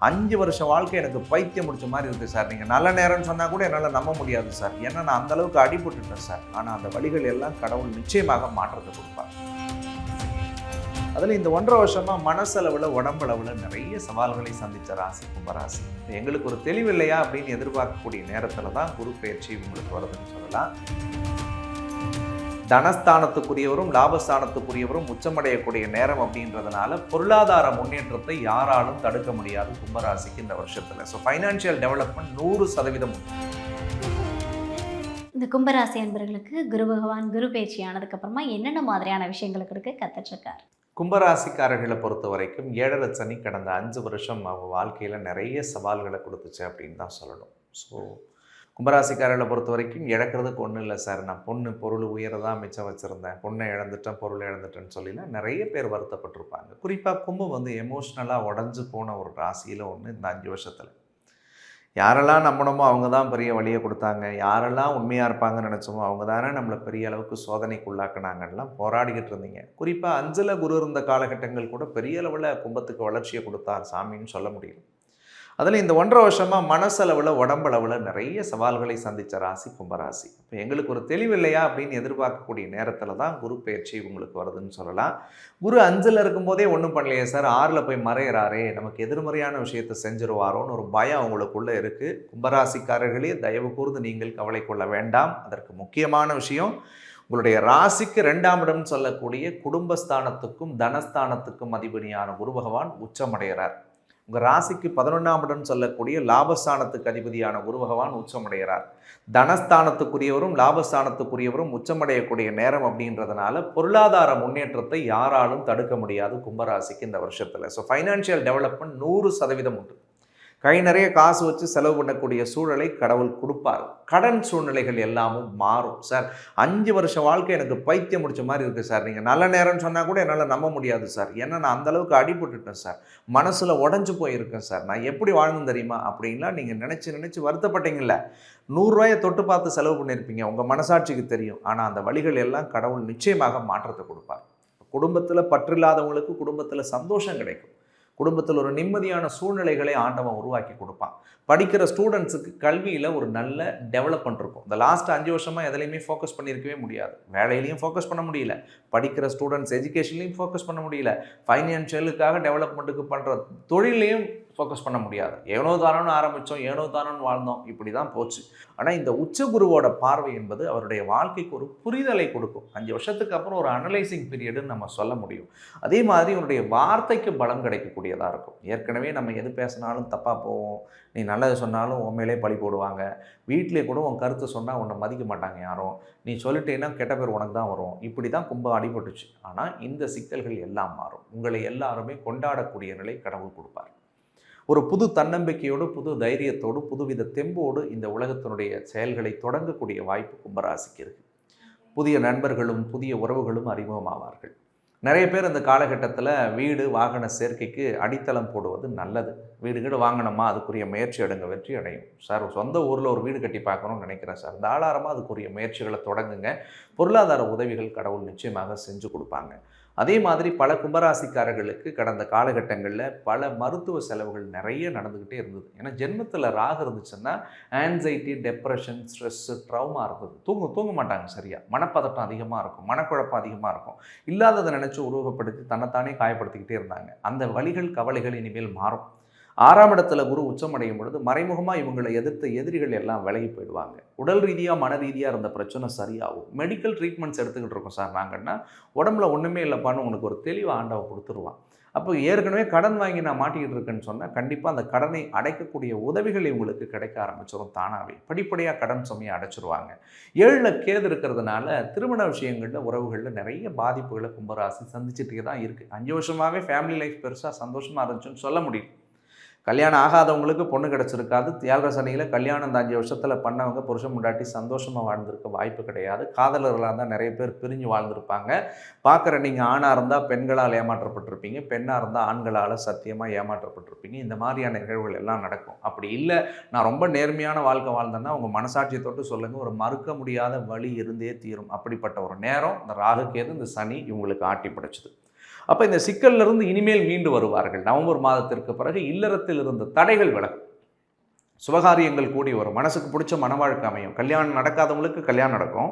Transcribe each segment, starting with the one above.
5 வருஷம் வாழ்க்கை எனக்கு பைத்தியம் முடிச்ச மாதிரி இருக்குது சார். நீங்கள் நல்ல நேரம்னு சொன்னால் கூட என்னால் நம்ப முடியாது சார். ஏன்னா நான் அந்தளவுக்கு அடிபட்டுட்டேன் சார். ஆனால் அந்த வழிகள் எல்லாம் கடவுள் நிச்சயமாக மாற்றத்தை கொடுப்பார். அதில் இந்த 1.5 வருஷமாக மனசளவில் உடம்பளவில் நிறைய சவால்களை சந்தித்த ராசி கும்பராசி. எங்களுக்கு ஒரு தெளிவு இல்லையா அப்படின்னு எதிர்பார்க்கக்கூடிய நேரத்தில் தான் குரு பயிற்சி உங்களுக்கு வருதுன்னு சொல்லலாம். தனஸ்தானத்துக்குரியவரும் லாபஸ்தானத்துக்குரியவரும் உச்சமடையக்கூடிய நேரம் அப்படின்றதுனால பொருளாதார முன்னேற்றத்தை யாராலும் தடுக்க முடியாது கும்பராசிக்கு இந்த வருஷத்தில். ஸோ ஃபைனான்சியல் டெவலப்மெண்ட் 100% உண்டு. இந்த கும்பராசி அன்பர்களுக்கு குரு பகவான் குரு பயிற்சி ஆனதுக்கப்புறமா என்னென்ன மாதிரியான விஷயங்களுக்கு கற்றுட்ருக்கார்? கும்பராசிக்காரர்களை பொறுத்த வரைக்கும் 7.5 சனி கடந்த 5 வருஷம் அவங்க வாழ்க்கையில் நிறைய சவால்களை கொடுத்துச்சு அப்படின்னு தான் சொல்லணும். ஸோ கும்பராசிக்காரர்களை பொறுத்த வரைக்கும் இழக்கிறதுக்கு ஒன்றும் இல்லை சார். நான் பொருள் உயரதான் மிச்சம் வச்சுருந்தேன், பொண்ணை இழந்துட்டேன், பொருள் இழந்துட்டேன்னு சொல்லிலாம் நிறைய பேர் வருத்தப்பட்டிருப்பாங்க. குறிப்பாக கும்பம் எமோஷ்னலாக உடஞ்சி போன ஒரு ராசியில் ஒன்று இந்த 5 வருஷத்தில். யாரெல்லாம் நம்பணுமோ அவங்க தான் பெரிய வழியை கொடுத்தாங்க, யாரெல்லாம் உண்மையாக இருப்பாங்கன்னு நினச்சோமோ அவங்க தானே நம்மளை பெரிய அளவுக்கு சோதனைக்கு உள்ளாக்குனாங்கலாம் போராடிக்கிட்டு இருந்தீங்க. குறிப்பாக 5ல் குரு இருந்த காலகட்டங்கள் கூட பெரிய அளவில் கும்பத்துக்கு வளர்ச்சியை கொடுத்தார் சாமின்னு சொல்ல முடியும். அதில் இந்த 1.5 வருஷமாக மனசளவில் உடம்பளவில் நிறைய சவால்களை சந்தித்த ராசி கும்பராசி. இப்போ எங்களுக்கு ஒரு தெளிவு இல்லையா அப்படின்னு எதிர்பார்க்கக்கூடிய நேரத்தில் தான் குரு பயிற்சி உங்களுக்கு வருதுன்னு சொல்லலாம். குரு 5ல் இருக்கும்போதே ஒன்றும் பண்ணலையே சார், 6ல் போய் மறையிறாரே, நமக்கு எதிர்மறையான விஷயத்தை செஞ்சிருவாரோன்னு ஒரு பயம் அவங்களுக்குள்ளே இருக்குது. கும்பராசிக்காரர்களே தயவு கூர்ந்து நீங்கள் கவலை கொள்ள வேண்டாம். அதற்கு முக்கியமான விஷயம், உங்களுடைய ராசிக்கு 2ஆம் இடம் சொல்லக்கூடிய குடும்பஸ்தானத்துக்கும் தனஸ்தானத்துக்கும் அதிபதியான குரு பகவான் உச்சமடைகிறார். உங்கள் ராசிக்கு 11ஆம் இடம் சொல்லக்கூடிய லாபஸ்தானத்துக்கு அதிபதியான குரு பகவான் உச்சமடைகிறார். தனஸ்தானத்துக்குரியவரும் லாபஸ்தானத்துக்குரியவரும் உச்சமடையக்கூடிய நேரம் அப்படின்றதுனால பொருளாதார முன்னேற்றத்தை யாராலும் தடுக்க முடியாது கும்பராசிக்கு இந்த வருஷத்தில். ஸோ ஃபைனான்ஷியல் டெவலப்மெண்ட் 100% உண்டு. கை நிறைய காசு வச்சு செலவு பண்ணக்கூடிய சூழலை கடவுள் கொடுப்பார். கடன் சூழ்நிலைகள் எல்லாமும் மாறும் சார். 5 வருஷம் வாழ்க்கை எனக்கு பைத்தியம் முடிச்ச மாதிரி இருக்குது சார். நீங்கள் நல்ல நேரம்னு சொன்னால் கூட என்னால் நம்ப முடியாது சார். ஏன்னா நான் அந்தளவுக்கு அடிபட்டுட்டேன் சார், மனசில் உடஞ்சி போயிருக்கேன் சார், நான் எப்படி வாழ்ந்து தெரியுமா அப்படின்லாம் நீங்கள் நினச்சி வருத்தப்பட்டீங்கல்ல. 100 ரூபாயை தொட்டு பார்த்து செலவு பண்ணியிருப்பீங்க, உங்கள் மனசாட்சிக்கு தெரியும். ஆனால் அந்த வழிகள் எல்லாம் கடவுள் நிச்சயமாக மாற்றத்தை கொடுப்பார். குடும்பத்தில் பற்றில்லாதவங்களுக்கு குடும்பத்தில் சந்தோஷம் கிடைக்கும். குடும்பத்தில் ஒரு நிம்மதியான சூழ்நிலைகளை ஆண்டவன் உருவாக்கி கொடுப்பான். படிக்கிற ஸ்டூடெண்ட்ஸுக்கு கல்வியில் ஒரு நல்ல டெவலப்மெண்ட் இருக்கும். இந்த லாஸ்ட் 5 வருஷமாக எதுலையுமே ஃபோக்கஸ் பண்ணியிருக்கவே முடியாது. வேலையிலையும் ஃபோக்கஸ் பண்ண முடியல, படிக்கிற ஸ்டூடெண்ட்ஸ் எஜுகேஷன்லையும் ஃபோக்கஸ் பண்ண முடியல, ஃபைனான்ஷியலுக்காக டெவலப்மெண்ட்டுக்கு பண்ணுற தொழிலையும் ஃபோக்கஸ் பண்ண முடியாது. ஏனோ தானோன்னு ஆரம்பித்தோம், ஏனோ தானோன்னு வாழ்ந்தோம், இப்படி தான் போச்சு. ஆனால் இந்த உச்சகுருவோட பார்வை என்பது அவருடைய வாழ்க்கைக்கு ஒரு புரிதலை கொடுக்கும். 5 வருஷத்துக்கு அப்புறம் ஒரு அனலைசிங் பீரியடுன்னு நம்ம சொல்ல முடியும். அதே மாதிரி இவருடைய வார்த்தைக்கு பலம் கிடைக்கக்கூடியதாக இருக்கும். ஏற்கனவே நம்ம எது பேசினாலும் தப்பாக போவோம், நீ நல்லது சொன்னாலும் உன் மேலே பழி போடுவாங்க, வீட்டிலே கூட உன் கருத்து சொன்னால் உன்னை மதிக்க மாட்டாங்க யாரும், நீ சொல்லிட்டேன்னா கெட்ட பேர் உனக்கு தான் வரும், இப்படி தான் கும்பம் அடிபட்டுச்சு. ஆனால் இந்த சிக்கல்கள் எல்லாம் மாறும். உங்களை எல்லாருமே கொண்டாடக்கூடிய நிலை கடவுள் கொடுப்பார். ஒரு புது தன்னம்பிக்கையோடு, புது தைரியத்தோடு, புதுவித தெம்போடு இந்த உலகத்தினுடைய செயல்களை தொடங்கக்கூடிய வாய்ப்பு கும்பராசிக்கு இருக்குது. புதிய நண்பர்களும் புதிய உறவுகளும் அறிமுகமாவார்கள். நிறைய பேர் இந்த காலகட்டத்தில் வீடு வாகன சேர்க்கைக்கு அடித்தளம் போடுவது நல்லது. வீடு வாங்கினோமா அதுக்குரிய முயற்சி எடுங்க, வெற்றி அடையும் சார். சொந்த ஊரில் ஒரு வீடு கட்டி பார்க்கணும்னு நினைக்கிறேன் சார், தாராளமாக அதுக்குரிய முயற்சிகளை தொடங்குங்க. பொருளாதார உதவிகள் கடவுள் நிச்சயமாக செஞ்சு கொடுப்பாங்க. அதே மாதிரி பல கும்பராசிக்காரர்களுக்கு கடந்த காலகட்டங்களில் பல மருத்துவ செலவுகள் நிறைய நடந்துக்கிட்டே இருந்தது. ஏன்னா ஜென்மத்தில் ராகு இருந்துச்சுன்னா ஆன்சைட்டி, டெப்ரெஷன், ஸ்ட்ரெஸ்ஸு, ட்ரௌமா இருந்தது. தூங்க மாட்டாங்க சரியாக, மனப்பதட்டம் அதிகமாக இருக்கும், மனக்குழப்பம் அதிகமாக இருக்கும், இல்லாததை நினச்சி உருவகப்படுத்தி தன்னைத்தானே காயப்படுத்திக்கிட்டே இருந்தாங்க. அந்த வலிகள் கவலைகள் இனிமேல் மாறும். 6ஆம் இடத்துல குரு உச்சமடையும் பொழுது மறைமுகமாக இவங்களை எதிர்த்த எதிரிகள் எல்லாம் விலகி போயிடுவாங்க. உடல் ரீதியாக மன ரீதியாக இருந்த பிரச்சனை சரியாகும். மெடிக்கல் ட்ரீட்மெண்ட்ஸ் எடுத்துக்கிட்டு இருக்கோம் சார் நாங்கன்னா, உடம்புல ஒன்றுமே இல்லைப்பான்னு உங்களுக்கு ஒரு தெளிவு ஆண்டவன் கொடுத்துருவான். அப்போ ஏற்கனவே கடன் வாங்கி நான் மாட்டிக்கிட்டு இருக்கேன்னு சொன்னால் கண்டிப்பாக அந்த கடனை அடைக்கக்கூடிய உதவிகள் இவங்களுக்கு கிடைக்க ஆரம்பிச்சிடும். தானாகவே படிப்படியாக கடன் சுமையை அடைச்சிருவாங்க. 7ல் கேது இருக்கிறதுனால திருமண விஷயங்களில் உறவுகளில் நிறைய பாதிப்புகளை கும்பராசி சந்திச்சுட்டே தான் இருக்குது. 5 வருஷமாகவே ஃபேமிலி லைஃப் பெருசாக சந்தோஷமாக இருந்துச்சுன்னு சொல்ல முடியும். கல்யாணம் ஆகாதவங்களுக்கு பொண்ணு கிடச்சிருக்காது. 7ரை சனியில் கல்யாணம் இந்த 5 வருஷத்தில் பண்ணவங்க புருஷன் முண்டாட்டி சந்தோஷமாக வாழ்ந்திருக்க வாய்ப்பு கிடையாது. காதலர்களாக இருந்தால் நிறைய பேர் பிரிஞ்சு வாழ்ந்திருப்பாங்க. பார்க்குற நீங்கள் ஆணாக இருந்தால் பெண்களால் ஏமாற்றப்பட்டிருப்பீங்க, பெண்ணாக இருந்தால் ஆண்களால் சத்தியமாக ஏமாற்றப்பட்டிருப்பீங்க. இந்த மாதிரியான நிகழ்வுகள் எல்லாம் நடக்கும். அப்படி இல்லை நான் ரொம்ப நேர்மையான வாழ்க்கை வாழ்ந்தேன்னா உங்கள் மனசாட்சியை தொட்டு சொல்லுங்கள், ஒரு மறுக்க முடியாத வழி இருந்தே தீரும். அப்படிப்பட்ட ஒரு நேரம் இந்த ராகு கேது இந்த சனி இவங்களுக்கு ஆட்டி படைச்சிது. அப்போ இந்த சிக்கல்லிருந்து இனிமேல் மீண்டு வருவார்கள். நவம்பர் மாதத்திற்கு பிறகு இல்லறத்தில் இருந்த தடைகள் விலகும், சுபகாரியங்கள் கூடி வரும், மனசுக்கு பிடிச்ச மனவாழ்க்கை அமையும், கல்யாணம் நடக்காதவங்களுக்கு கல்யாணம் நடக்கும்,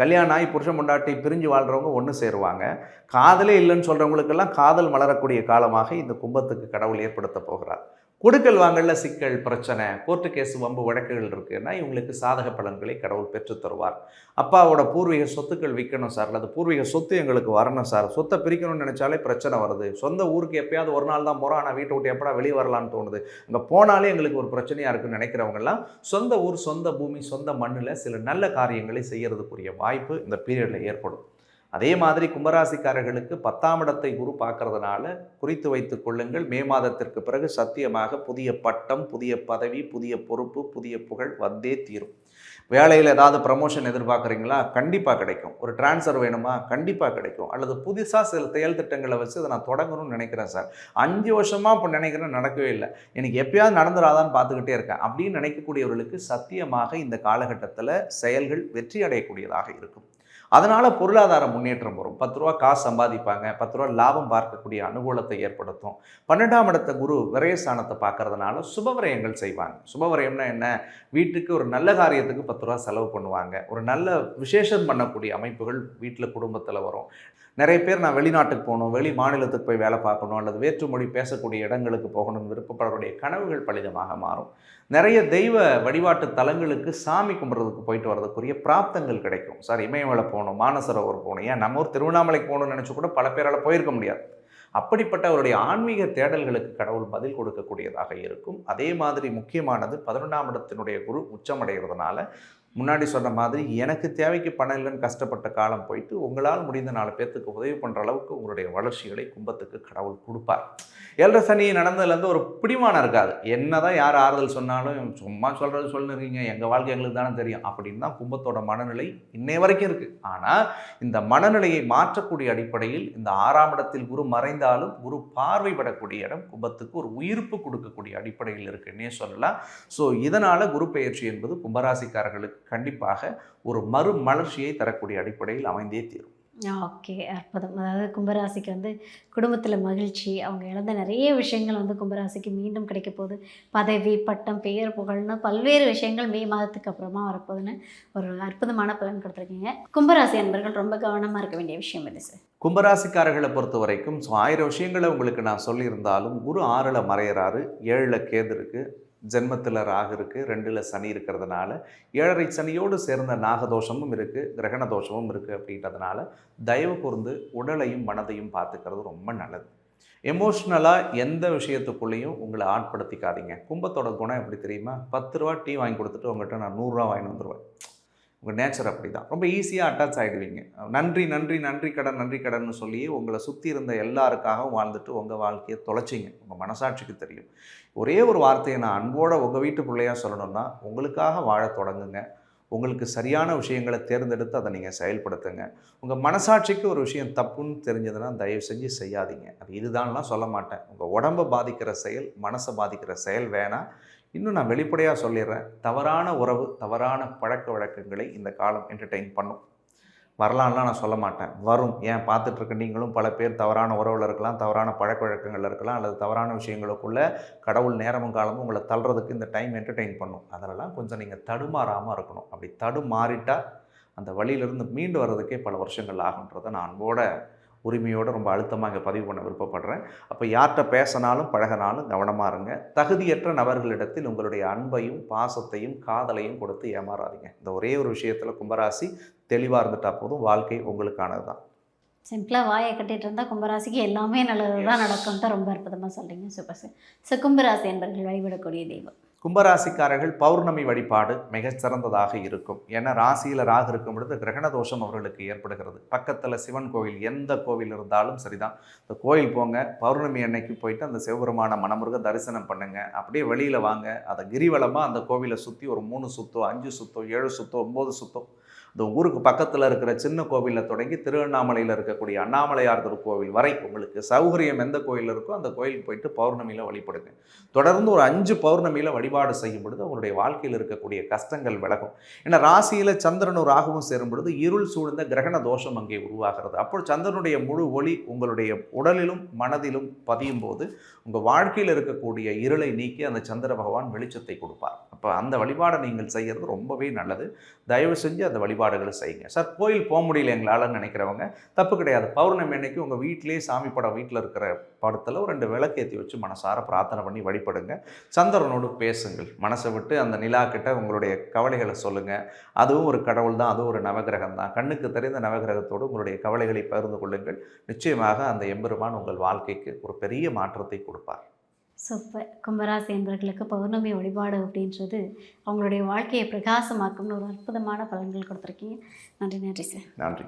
கல்யாணம் ஆகி புருஷன் பொண்டாட்டி பிரிஞ்சு வாழ்கிறவங்க ஒன்று சேருவாங்க, காதலே இல்லைன்னு சொல்கிறவங்களுக்கெல்லாம் காதல் மலரக்கூடிய காலமாக இந்த கும்பத்துக்கு கடவுள் ஏற்படுத்த போகிறார். கொடுக்கல் வாங்கல சிக்கல், பிரச்சனை, கோர்ட்டு கேஸ், வம்பு வழக்குகள் இருக்குன்னா இவங்களுக்கு சாதக பலன்களை கடவுள் பெற்று தருவார். அப்பாவோட பூர்வீக சொத்துக்கள் விற்கணும் சார், அல்லது பூர்வீக சொத்து எங்களுக்கு வரணும் சார், சொத்தை பிரிக்கணும்னு நினச்சாலே பிரச்சனை வருது, சொந்த ஊருக்கு எப்பயாவது ஒரு நாள் தான் போகிறோம், ஆனால் வீட்டை விட்டு எப்படா வெளியே வரலான்னு தோணுது, அங்கே போனாலே எங்களுக்கு ஒரு பிரச்சனையாக இருக்குன்னு நினைக்கிறவங்கெல்லாம் சொந்த ஊர், சொந்த பூமி, சொந்த மண்ணில் சில நல்ல காரியங்களை செய்கிறதுக்குரிய வாய்ப்பு இந்த பீரியடில் ஏற்படும். அதே மாதிரி கும்பராசிக்காரர்களுக்கு 10ஆம் இடத்தை குரு பார்க்கறதுனால குறித்து வைத்துக் கொள்ளுங்கள், மே மாதத்திற்கு பிறகு சத்தியமாக புதிய பட்டம், புதிய பதவி, புதிய பொறுப்பு, புதிய புகழ் வந்தே தீரும். வேலையில் ஏதாவது ப்ரமோஷன் எதிர்பார்க்குறீங்களா? கண்டிப்பாக கிடைக்கும். ஒரு ட்ரான்ஸ்ஃபர் வேணுமா? கண்டிப்பாக கிடைக்கும். அல்லது புதுசாக சில செயல் திட்டங்களை வச்சு அதை நான் தொடங்கணும்னு நினைக்கிறேன் சார், 5 வருஷமாக இப்போ நினைக்கிறேன், நடக்கவே இல்லை, எனக்கு எப்பயாவது நடந்துடாதான்னு பார்த்துக்கிட்டே இருக்கேன் அப்படின்னு நினைக்கக்கூடியவர்களுக்கு சத்தியமாக இந்த காலகட்டத்தில் செயல்கள் வெற்றி அடையக்கூடியதாக இருக்கும். அதனால் பொருளாதார முன்னேற்றம் வரும். 10 ரூபா காசு சம்பாதிப்பாங்க, 10 ரூபா லாபம் பார்க்கக்கூடிய அனுகூலத்தை ஏற்படுத்தும். 12ஆம் இடத்தை குரு விரயஸ்தானத்தை பார்க்கறதுனால சுபவிரயங்கள் செய்வாங்க. சுபவிரயம்னா என்ன? வீட்டுக்கு ஒரு நல்ல காரியத்துக்கு 10 ரூபா செலவு பண்ணுவாங்க. ஒரு நல்ல விசேஷம் பண்ணக்கூடிய அமைப்புகள் வீட்டில் குடும்பத்தில் வரும். நிறைய பேர் நான் வெளிநாட்டுக்கு போகணும், வெளி மாநிலத்துக்கு போய் வேலை பார்க்கணும், அல்லது வேற்று மொழி பேசக்கூடிய இடங்களுக்கு போகணும்னு விருப்பப்படக்கூடிய கனவுகள் பலிதமாக மாறும். நிறைய தெய்வ வழிபாட்டு தலங்களுக்கு சாமி கும்பிட்றதுக்கு போயிட்டு வரதுக்குரிய பிராப்தங்கள் கிடைக்கும். சார் இமயமலை போகணும், மானசரோவர் போகணும், ஏன் நம்ம ஊர் திருவண்ணாமலைக்கு போகணும்னு நினச்சி கூட பல பேரால் போயிருக்க முடியாது. அப்படிப்பட்ட அவருடைய ஆன்மீக தேடல்களுக்கு கடவுள் பதில் கொடுக்கக்கூடியதாக இருக்கும். அதே மாதிரி முக்கியமானது 11ஆம் இடத்தினுடைய குரு உச்சமடைகிறதுனால முன்னாடி சொன்ன மாதிரி எனக்கு தேவைக்கு பணம் இல்லைன்னு கஷ்டப்பட்ட காலம் போயிட்டு உங்களால் முடிந்த 4 பேர்த்துக்கு உதவி பண்ணுற அளவுக்கு உங்களுடைய வளர்ச்சிகளை கும்பத்துக்கு கடவுள் கொடுப்பார். 7 சனி நடந்ததுலேருந்து ஒரு பிடிமானம் இருக்காது. என்னதான் யார் ஆறுதல் சொன்னாலும் சும்மா சொல்கிறது சொல்லுறீங்க, எங்கள் வாழ்க்கை எங்களுக்கு தானே தெரியும் அப்படின்னு தான் கும்பத்தோட மனநிலை இன்னை வரைக்கும் இருக்குது. ஆனால் இந்த மனநிலையை மாற்றக்கூடிய அடிப்படையில் இந்த 6ஆம் இடத்தில் குரு மறைந்தாலும் குரு பார்வைப்படக்கூடிய இடம் கும்பத்துக்கு ஒரு உயிர்ப்பு கொடுக்கக்கூடிய அடிப்படையில் இருக்குன்னே சொல்லலாம். ஸோ இதனால் குரு பெயர்ச்சி என்பது கும்பராசிக்காரர்களுக்கு கண்டிப்பாக ஒரு மறுமலர்ச்சியை தரக்கூடிய அடிப்படையில் அமைந்தே தீரும். ஓகே, அற்புதம். அதாவது கும்பராசிக்கு குடும்பத்தில் மகிழ்ச்சி, அவங்க இழந்த நிறைய விஷயங்கள் கும்பராசிக்கு மீண்டும் கிடைக்க போகுது. பதவி, பட்டம், பெயர், புகழ்னு பல்வேறு விஷயங்கள் மே மாதத்துக்கு அப்புறமா வரப்போகுதுன்னு ஒரு அற்புதமான பலன் கொடுத்துருக்கீங்க. கும்பராசி அன்பர்கள் ரொம்ப கவனமாக இருக்க வேண்டிய விஷயம் எது சார்? கும்பராசிக்காரர்களை பொறுத்த வரைக்கும் 1000 விஷயங்களை உங்களுக்கு நான் சொல்லியிருந்தாலும் குரு 6ல் மறையிறாரு, 7ல் கேது இருக்குது, ஜென்மத்தில் ராகு இருக்குது, 2ல் சனி இருக்கிறதுனால 7.5 சனியோடு சேர்ந்த நாகதோஷமும் இருக்குது, கிரகண தோஷமும் இருக்குது. அப்படின்றதுனால தயவு கூர்ந்து உடலையும் மனதையும் பார்த்துக்கிறது ரொம்ப நல்லது. எமோஷ்னலாக எந்த விஷயத்துக்குள்ளேயும் உங்களை ஆட்படுத்திக்காதீங்க. கும்பத்தோட குணம் எப்படி தெரியுமா? 10 ரூபா டீ வாங்கி கொடுத்துட்டு உங்கள்கிட்ட நான் 100 ரூபா வாங்கி வந்துடுவேன். உங்கள் நேச்சர் அப்படி தான், ரொம்ப ஈஸியாக அட்டாச் ஆகிடுவீங்க. நன்றி நன்றி நன்றி கடன் நன்றி கடன்னு சொல்லி உங்களை சுற்றி இருந்த எல்லாருக்காகவும் வாழ்ந்துட்டு உங்கள் வாழ்க்கையை தொலைச்சிங்க. உங்கள் மனசாட்சிக்கு தெரியும். ஒரே ஒரு வார்த்தையை நான் அன்போடு உங்கள் வீட்டு பிள்ளையாக சொல்லணும்னா, உங்களுக்காக வாழ தொடங்குங்க. உங்களுக்கு சரியான விஷயங்களை தேர்ந்தெடுத்து அதை நீங்கள் செயல்படுத்துங்க. உங்கள் மனசாட்சிக்கு ஒரு விஷயம் தப்புன்னு தெரிஞ்சதுன்னா தயவு செஞ்சு செய்யாதீங்க. அது இதுதான்லாம் சொல்ல மாட்டேன். உங்கள் உடம்பை பாதிக்கிற செயல், மனசை பாதிக்கிற செயல் வேணாம். இன்னும் நான் வெளிப்படையாக சொல்லிடுறேன், தவறான உறவு, தவறான பழக்க வழக்கங்களை இந்த காலம் என்டர்டெயின் பண்ணும். வரலான்லாம் நான் சொல்ல மாட்டேன், வரும். ஏன் பார்த்துட்ருக்க நீங்களும் பல பேர் தவறான உறவில் இருக்கலாம், தவறான பழக்க வழக்கங்கள் இருக்கலாம், அல்லது தவறான விஷயங்களுக்குள்ளே கடவுள் நேரமும் காலமும் உங்களை தள்ளுறதுக்கு இந்த டைம் என்டர்டெயின் பண்ணும். அதெல்லாம் கொஞ்சம் நீங்கள் தடுமாறாமல் இருக்கணும். அப்படி தடுமாறிட்டால் அந்த வழியிலிருந்து மீண்டு வர்றதுக்கே பல வருஷங்கள் ஆகுன்றதை நான் அன்போட உரிமையோடு ரொம்ப அழுத்தமாக இங்கே பதிவு பண்ண விருப்பப்படுறேன். அப்போ யார்கிட்ட பேசினாலும் பழகினாலும் கவனமாக இருங்க. தகுதியற்ற நபர்களிடத்தில் உங்களுடைய அன்பையும் பாசத்தையும் காதலையும் கொடுத்து ஏமாறாதீங்க. இந்த ஒரே ஒரு விஷயத்தில் கும்பராசி தெளிவாக இருந்துட்டால் போதும், வாழ்க்கை உங்களுக்கானது தான். சிம்பிளாக வாயை கட்டிகிட்டு இருந்தால் கும்பராசிக்கு எல்லாமே நல்லது தான் நடக்கும் தான் ரொம்ப அற்புதமாக சொல்கிறீங்க. Super sir. ஸோ கும்பராசி என்பர்கள் வழிபடக்கூடிய தெய்வம்? கும்பராசிக்காரர்கள் பௌர்ணமி வழிபாடு மிகச் சிறந்ததாக இருக்கும். ஏன்னா ராசியில் ராகு இருக்கும் பொழுது கிரகண தோஷம் அவர்களுக்கு ஏற்படுகிறது. பக்கத்தில் சிவன் கோவில், எந்த கோவில் இருந்தாலும் சரிதான், இந்த கோயில் போங்க, பௌர்ணமி அன்னைக்கு போயிட்டு அந்த சிவபெருமான மனமுருக தரிசனம் பண்ணுங்க. அப்படியே வெளியில் வாங்க, அதை கிரிவலமாக அந்த கோவிலை சுற்றி ஒரு 3 சுத்தோ 5 சுத்தோ 7 சுத்தோ 9 சுத்தோ இந்த ஊருக்கு பக்கத்தில் இருக்கிற சின்ன கோவிலில் தொடங்கி திருவண்ணாமலையில் இருக்கக்கூடிய அண்ணாமலையார் திருக்கோவில் வரை உங்களுக்கு சௌகரியம் எந்த கோயில் இருக்கோ அந்த கோயிலுக்கு போயிட்டு பௌர்ணமியில் வழிபடுங்க. தொடர்ந்து ஒரு 5 பௌர்ணமியில் வழிபாடு செய்யும் பொழுது உங்களுடைய வாழ்க்கையில் இருக்கக்கூடிய கஷ்டங்கள் விலகும். ஏன்னா ராசியில் சந்திரனும் ராகுவும் சேரும் பொழுது இருள் சூழ்ந்த கிரகண தோஷம் அங்கே உருவாகிறது. அப்போ சந்திரனுடைய முழு ஒளி உங்களுடைய உடலிலும் மனதிலும் பதியும் போது உங்கள் வாழ்க்கையில் இருக்கக்கூடிய இருளை நீக்கி அந்த சந்திர பகவான் வெளிச்சத்தை கொடுப்பார். அப்போ அந்த வழிபாடை நீங்கள் செய்கிறது ரொம்பவே நல்லது. தயவு செஞ்சு அந்த வழிபாடுகளை செய்யுங்க. சார் கோயில் போக முடியல எங்களால் நினைக்கிறவங்க தப்பு கிடையாது. பௌர்ணமி அன்னைக்கு உங்கள் வீட்டிலேயே சாமி படம் வீட்டில் இருக்கிற படத்தில் ஒரு 2 விளக்கேற்றி வச்சு மனசார பிரார்த்தனை பண்ணி வழிபடுங்க. சந்திரனோடு பேசுங்கள். மனசை விட்டு அந்த நிலா கிட்ட உங்களுடைய கவலைகளை சொல்லுங்கள். அதுவும் ஒரு கடவுள் தான், அதுவும் ஒரு நவகிரகம் தான். கண்ணுக்கு தெரிந்த நவகிரகத்தோடு உங்களுடைய கவலைகளை பகிர்ந்து கொள்ளுங்கள். நிச்சயமாக அந்த எம்பெருமான் உங்கள் வாழ்க்கைக்கு ஒரு பெரிய மாற்றத்தை கொடுப்பார். சூப்பர். கும்பராசி என்பவர்களுக்கு பௌர்ணமி வழிபாடு அப்படின்றது அவங்களுடைய வாழ்க்கையை பிரகாசமாக்கும்னு ஒரு அற்புதமான பலன்கள் கொடுத்துருக்கீங்க. நன்றி சார். நன்றி.